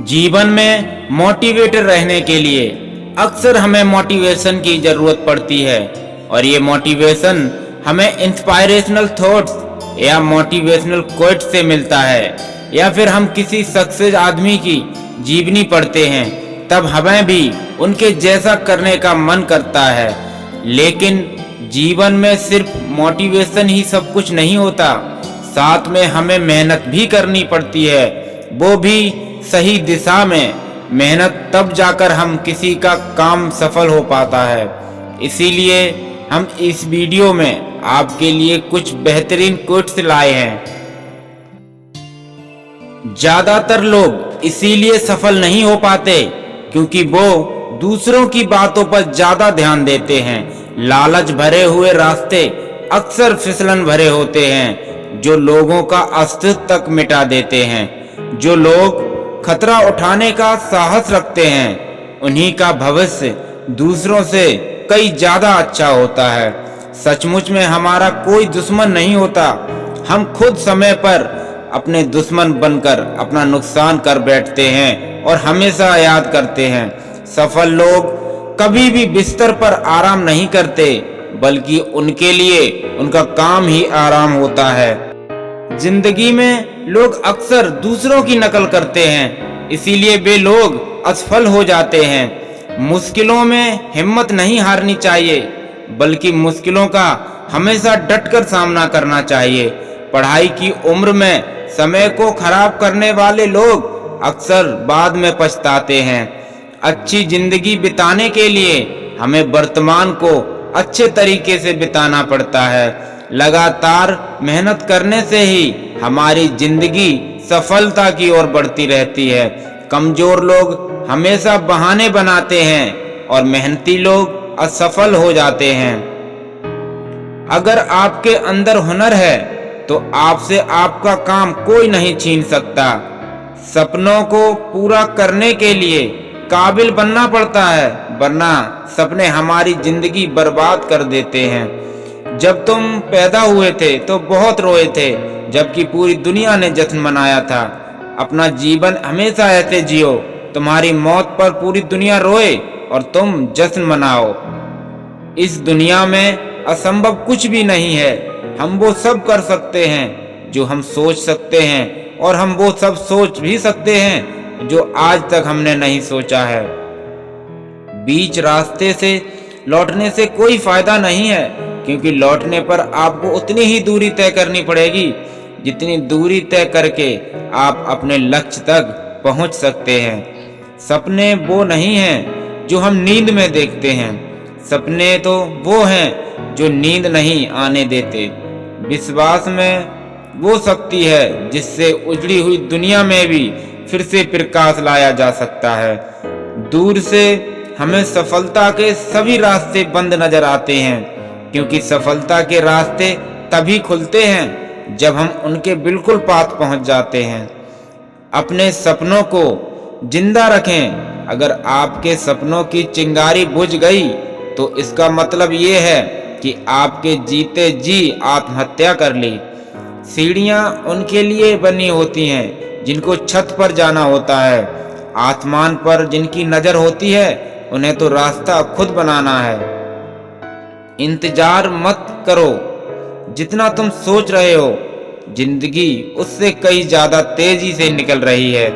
जीवन में मोटिवेटेड रहने के लिए अक्सर हमें मोटिवेशन की ज़रूरत पड़ती है और ये मोटिवेशन हमें इंस्पायरेशनल थॉट्स या मोटिवेशनल कोट से मिलता है या फिर हम किसी सक्सेस आदमी की जीवनी पढ़ते हैं तब हमें भी उनके जैसा करने का मन करता है। लेकिन जीवन में सिर्फ मोटिवेशन ही सब कुछ नहीं होता, साथ में हमें मेहनत भी करनी पड़ती है, वो भी सही दिशा में। मेहनत तब जाकर हम किसी का काम सफल हो पाता है। इसीलिए हम इस वीडियो में आपके लिए कुछ बेहतरीन कोट्स लाए हैं। ज्यादातर लोग इसीलिए सफल नहीं हो पाते क्योंकि वो दूसरों की बातों पर ज्यादा ध्यान देते हैं। लालच भरे हुए रास्ते अक्सर फिसलन भरे होते हैं जो लोगों का अस्तित्व तक मिटा देते हैं। जो लोग खतरा उठाने का साहस रखते हैं उन्हीं का भविष्य दूसरों से कई ज्यादा अच्छा होता है। सचमुच में हमारा कोई दुश्मन नहीं होता, हम खुद समय पर अपने दुश्मन बनकर अपना नुकसान कर बैठते हैं और हमेशा याद करते हैं सफल लोग कभी भी बिस्तर पर आराम नहीं करते बल्कि उनके लिए उनका काम ही आराम होता है। जिंदगी में लोग अक्सर दूसरों की नकल करते हैं, इसीलिए वे लोग असफल हो जाते हैं। मुश्किलों में हिम्मत नहीं हारनी चाहिए बल्कि मुश्किलों का हमेशा डटकर सामना करना चाहिए। पढ़ाई की उम्र में समय को खराब करने वाले लोग अक्सर बाद में पछताते हैं। अच्छी जिंदगी बिताने के लिए हमें वर्तमान को अच्छे तरीके से बिताना पड़ता है। लगातार मेहनत करने से ही हमारी जिंदगी सफलता की ओर बढ़ती रहती है। कमजोर लोग हमेशा बहाने बनाते हैं और मेहनती लोग असफल हो जाते हैं। अगर आपके अंदर हुनर है तो आपसे आपका काम कोई नहीं छीन सकता। सपनों को पूरा करने के लिए काबिल बनना पड़ता है, वरना सपने हमारी जिंदगी बर्बाद कर देते हैं। जब तुम पैदा हुए थे तो बहुत रोए थे, जबकि पूरी दुनिया ने जश्न मनाया था। अपना जीवन हमेशा ऐसे जियो, तुम्हारी मौत पर पूरी दुनिया रोए और तुम जश्न मनाओ। इस दुनिया में असंभव कुछ भी नहीं है। हम वो सब कर सकते हैं जो हम सोच सकते हैं और हम वो सब सोच भी सकते हैं जो आज तक हमने नहीं सोचा है। बीच रास्ते से लौटने से कोई फायदा नहीं है क्योंकि लौटने पर आपको उतनी ही दूरी तय करनी पड़ेगी जितनी दूरी तय करके आप अपने लक्ष्य तक पहुंच सकते हैं। सपने वो नहीं हैं जो हम नींद में देखते हैं, सपने तो वो हैं जो नींद नहीं आने देते। विश्वास में वो शक्ति है जिससे उजड़ी हुई दुनिया में भी फिर से प्रकाश लाया जा सकता है। दूर से हमें सफलता के सभी रास्ते बंद नजर आते हैं क्योंकि सफलता के रास्ते तभी खुलते हैं जब हम उनके बिल्कुल पास पहुंच जाते हैं। अपने सपनों को जिंदा रखें। अगर आपके सपनों की चिंगारी बुझ गई तो इसका मतलब ये है कि आपके जीते जी आत्महत्या कर ली। सीढ़ियां उनके लिए बनी होती हैं जिनको छत पर जाना होता है। आसमान पर जिनकी नजर होती है उन्हें तो रास्ता खुद बनाना है। इंतजार मत करो, जितना तुम सोच रहे हो जिंदगी उससे कई ज्यादा तेजी से निकल रही है।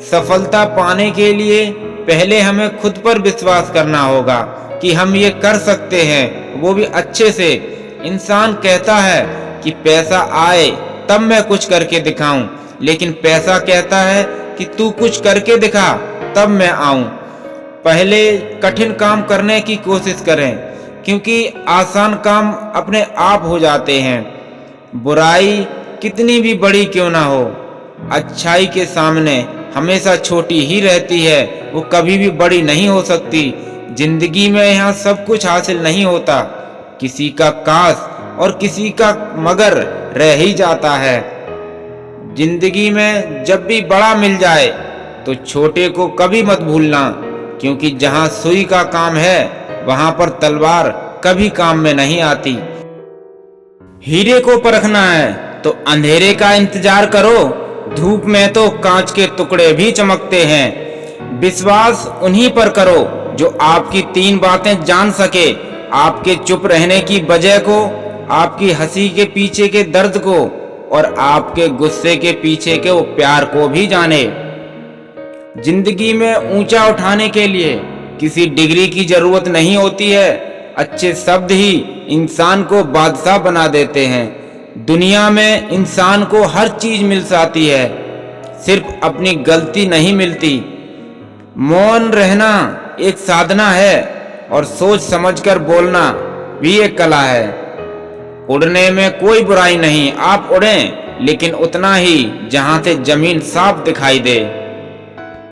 सफलता पाने के लिए पहले हमें खुद पर विश्वास करना होगा कि हम ये कर सकते हैं, वो भी अच्छे से। इंसान कहता है कि पैसा आए तब मैं कुछ करके दिखाऊं, लेकिन पैसा कहता है कि तू कुछ करके दिखा तब मैं आऊं। पहले कठिन काम करने की कोशिश करें क्योंकि आसान काम अपने आप हो जाते हैं। बुराई कितनी भी बड़ी क्यों ना हो, अच्छाई के सामने हमेशा छोटी ही रहती है, वो कभी भी बड़ी नहीं हो सकती। जिंदगी में यहाँ सब कुछ हासिल नहीं होता, किसी का काश और किसी का मगर रह ही जाता है। जिंदगी में जब भी बड़ा मिल जाए तो छोटे को कभी मत भूलना क्योंकि जहाँ सुई का काम है वहां पर तलवार कभी काम में नहीं आती। हीरे को परखना है तो अंधेरे का इंतजार करो, धूप में तो कांच के टुकड़े भी चमकते हैं। विश्वास उन्हीं पर करो जो आपकी 3 बातें जान सके, आपके चुप रहने की वजह को, आपकी हंसी के पीछे के दर्द को और आपके गुस्से के पीछे के वो प्यार को भी जाने। जिंदगी में ऊंचा उठाने के लिए किसी डिग्री की जरूरत नहीं होती है। अच्छे शब्द ही इंसान को बादशाह बना देते हैं। दुनिया में इंसान को हर चीज मिल जाती है, सिर्फ अपनी गलती नहीं मिलती। मौन रहना एक साधना है और सोच समझकर बोलना भी एक कला है। उड़ने में कोई बुराई नहीं, आप उड़ें लेकिन उतना ही जहां से जमीन साफ दिखाई दे।